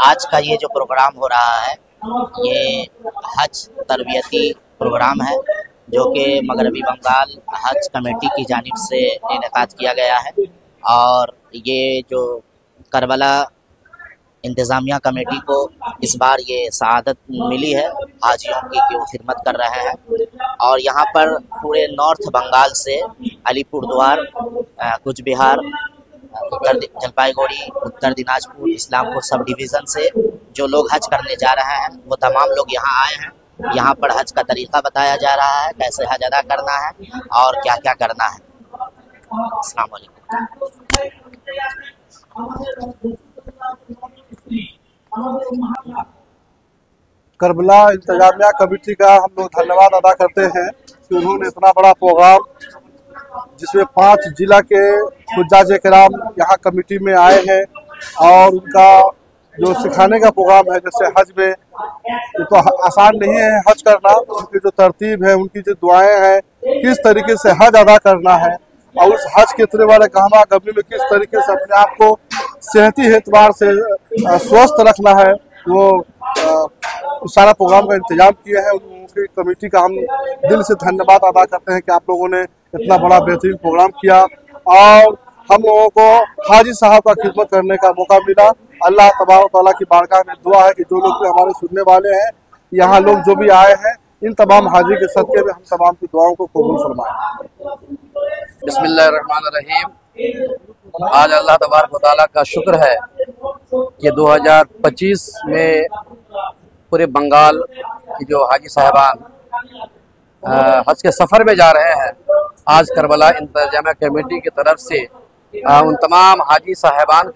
आज का ये जो प्रोग्राम हो रहा है ये हज तरबियती प्रोग्राम है जो कि मगरबी बंगाल हज कमेटी की जानिब से इनेकाद किया गया है। और ये जो करबला इंतज़ामिया कमेटी को इस बार ये सआदत मिली है हाजियों की कि वो खिदमत कर रहे हैं। और यहाँ पर पूरे नॉर्थ बंगाल से अलीपुरद्वार, कूच बिहार, उत्तर जलपाईगुड़ी, उत्तर दिनाजपुर, इस्लामपुर सब डिवीज़न से जो लोग हज करने जा रहे हैं वो तमाम लोग यहाँ आए हैं। यहाँ पर हज का तरीक़ा बताया जा रहा है, कैसे हज अदा करना है और क्या क्या करना है। अस्सलाम वालेकुम। करबला इंतजामिया कमेटी का हम लोग धन्यवाद अदा करते हैं कि उन्होंने इतना बड़ा प्रोग्राम जिसमें 5 जिला के हुज्जाज किराम यहाँ कमेटी में आए हैं और उनका जो सिखाने का प्रोग्राम है, जैसे हज में ये तो आसान नहीं है हज करना, उनकी जो तरतीब है, उनकी जो दुआएं हैं, किस तरीके से हज अदा करना है और उस हज के इतने वाले गहमा गमी में किस तरीके से अपने आप को सेहती एतबार से स्वस्थ रखना है, वो सारा प्रोग्राम का इंतजाम किया है। उनकी कमेटी का हम दिल से धन्यवाद अदा करते हैं कि आप लोगों ने इतना बड़ा बेहतरीन प्रोग्राम किया और हम लोगों को हाजी साहब का खिदमत करने का मौका मिला। अल्लाह तबारक व तआला की बारगाह में दुआ है कि जो लोग भी हमारे सुनने वाले हैं, यहाँ लोग जो भी आए हैं, इन तमाम हाजी के सदके में हम तमाम की दुआओं को कबूल फरमाएं। बिस्मिल्लाहिर्रहमानिर्रहीम। आज अल्लाह तबारक व तआला का शुक्र है कि 2025 में पूरे बंगाल की जो हाजी साहबान हज के सफ़र में जा रहे हैं, आज करबला इंतजामिया कमेटी की तरफ से उन तमाम हाजी साहबान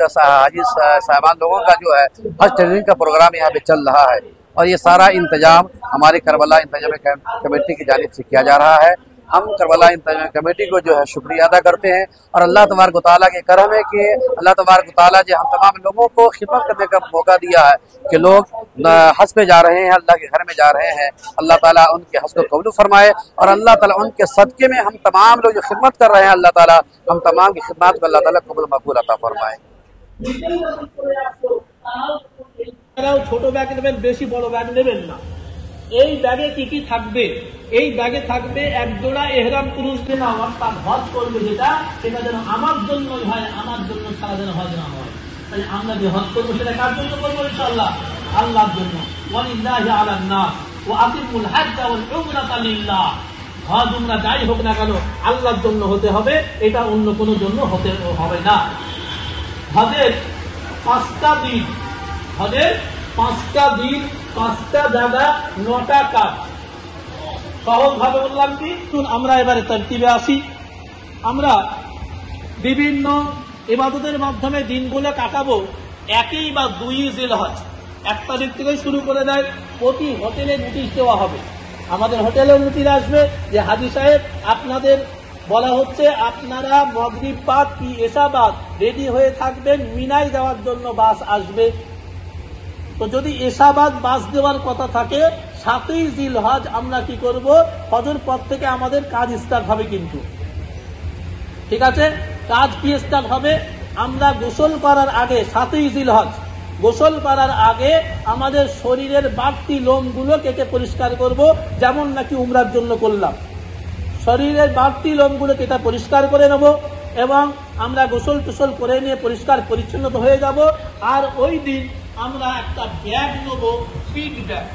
लोगों का जो है हज ट्रेनिंग का प्रोग्राम यहाँ पे चल रहा है और ये सारा इंतजाम हमारे करबला इंतजामिया कमेटी की जानिब से किया जा रहा है। हम करबला इंतजामिया कमेटी को जो है शुक्रिया अदा करते हैं और अल्लाह तबारक व तआला के करम है कि अल्लाह तबारक व तआला जो हम तमाम लोगों को खिदमत करने का मौका दिया है कि लोग हज पे जा रहे हैं, अल्लाह के घर में जा रहे हैं। अल्लाह ताला उनके हज को कबूल फरमाए और अल्लाह ताला उनके सदक़े में हम तमाम लोग जो खिदमत कर रहे हैं, अल्लाह ताला हम तमाम की खिदमत को अल्लाह ताला कबूल मकबूल अता फरमाए। ছোট ব্যাগ নেবেন, বেশি বড় ব্যাগ নেবেন না। এই ব্যাগে কি কি থাকবে? এই ব্যাগে থাকবে এক জোড়া ইহরাম পুরুষদের নামাজ, তার হজ করবে যেটা, সেটা যেন আমার জন্যই হয়, আমার জন্য ছাড়া যেন হজ না হয়। তাই আমরা যে হজ করবো সেটা কার জন্য করবো? ইনশাআল্লাহ আল্লাহর জন্য। ওয়ালিল্লাহি আলান নাস ওয়া আতিমুল হজ্জ ওয়াল উমরাতা লিল্লাহ। হজ উমরা যাই হোক না কেন আল্লাহর জন্য হতে হবে, এটা অন্য কোনো জন্য হতে হবে না। হজের 5টা দিন, হজের 5টা দিন, 5টা জায়গা, 9টা কাজ। সহজ ভাবে বললাম কি, আমরা এবারে তরতিবে আসি। আমরা বিভিন্ন ইবাদতের মাধ্যমে দিনগুলো কাটাবো। 1 বা 2 জিলহজ 1 তারিখ থেকে শুরু করে দেয়। প্রতি হোটেলে নোটিশ দেওয়া হবে, আমাদের হোটেলে নোটিশ আসবে যে হাজী সাহেব আপনাদের বলা হচ্ছে আপনারা মাগরিব বাদ কি এশা বাদ রেডি হয়ে থাকবেন, মিনায় যাওয়ার জন্য বাস আসবে। তো যদি এশাবাদ বাস দেওয়ার কথা থাকে 7ই জিলহজ আমরা কি করব? ফজর পর থেকে আমাদের কাজ স্টার্ট হবে। কিন্তু ঠিক আছে, কাজ কি স্টার্ট হবে? আমরা গোসল করার আগে 7ই জিলহজ গোসল করার আগে আমাদের শরীরের বাড়তি লোমগুলো কেটে পরিষ্কার করব, যেমন নাকি উমরার জন্য করলাম। শরীরের বাড়তি লোমগুলো কেটে পরিষ্কার করে নেব এবং আমরা গোসল টোসল করে নিয়ে পরিষ্কার পরিচ্ছন্ন হয়ে যাব। আর ওই দিন আমরা একটা ব্যাগ নেব, পিট ব্যাগ।